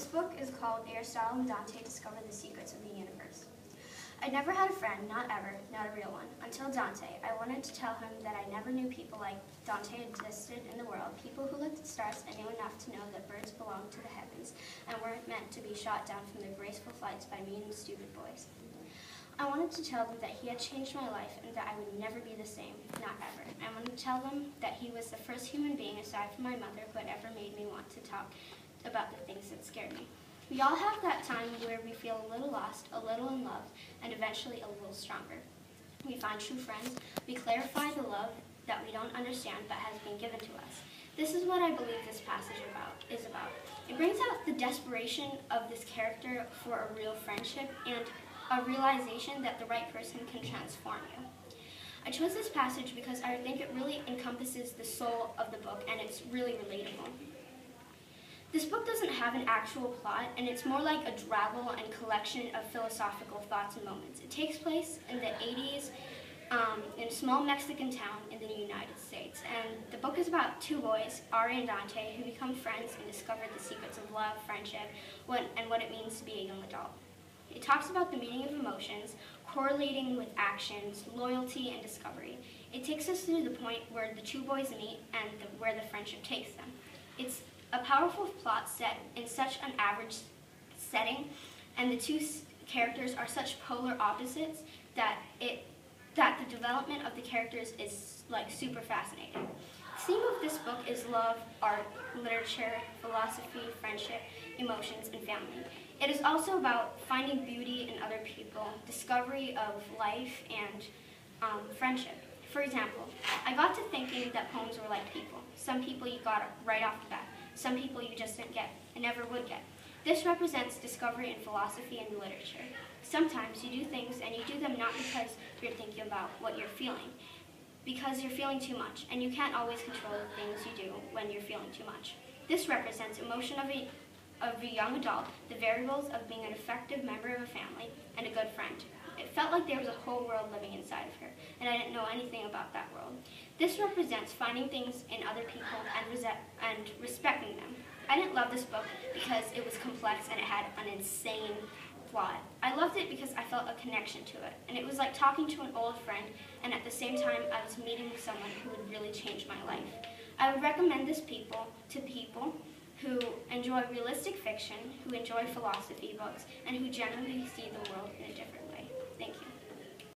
This book is called Ariel and Dante Discover the Secrets of the Universe. I never had a friend, not ever, not a real one, until Dante. I wanted to tell him that I never knew people like Dante existed in the world, people who looked at stars and knew enough to know that birds belonged to the heavens and weren't meant to be shot down from their graceful flights by mean, stupid boys. I wanted to tell them that he had changed my life and that I would never be the same, not ever. I wanted to tell them that he was the first human being, aside from my mother, who had ever made me want to talk about the things that scared me. We all have that time where we feel a little lost, a little in love, and eventually a little stronger. We find true friends, we clarify the love that we don't understand but has been given to us. This is what I believe this passage is about. It brings out the desperation of this character for a real friendship and a realization that the right person can transform you. I chose this passage because I think it really encompasses the soul of the book and it's really relatable. This book doesn't have an actual plot, and it's more like a drabble and collection of philosophical thoughts and moments. It takes place in the 80s in a small Mexican town in the United States. And the book is about two boys, Ariel and Dante, who become friends and discover the secrets of love, friendship, and what it means to be a young adult. It talks about the meaning of emotions, correlating with actions, loyalty, and discovery. It takes us through the point where the two boys meet and where the friendship takes them. It's a powerful plot set in such an average setting, and the two characters are such polar opposites that the development of the characters is like super fascinating. The theme of this book is love, art, literature, philosophy, friendship, emotions, and family. It is also about finding beauty in other people, discovery of life, and friendship. For example, I got to thinking that poems were like people. Some people you got right off the bat. Some people you just didn't get and never would get. This represents discovery in philosophy and literature. Sometimes you do things and you do them not because you're thinking about what you're feeling, because you're feeling too much, and you can't always control the things you do when you're feeling too much. This represents emotion of a young adult, the variables of being an effective member of a family, and a good friend. It felt like there was a whole world living inside of her, and I didn't know anything about that world. This represents finding things in other people and respecting them. I didn't love this book because it was complex and it had an insane plot. I loved it because I felt a connection to it, and it was like talking to an old friend, and at the same time I was meeting with someone who would really change my life. I would recommend this to people who enjoy realistic fiction, who enjoy philosophy books, and who generally see the world in a different way.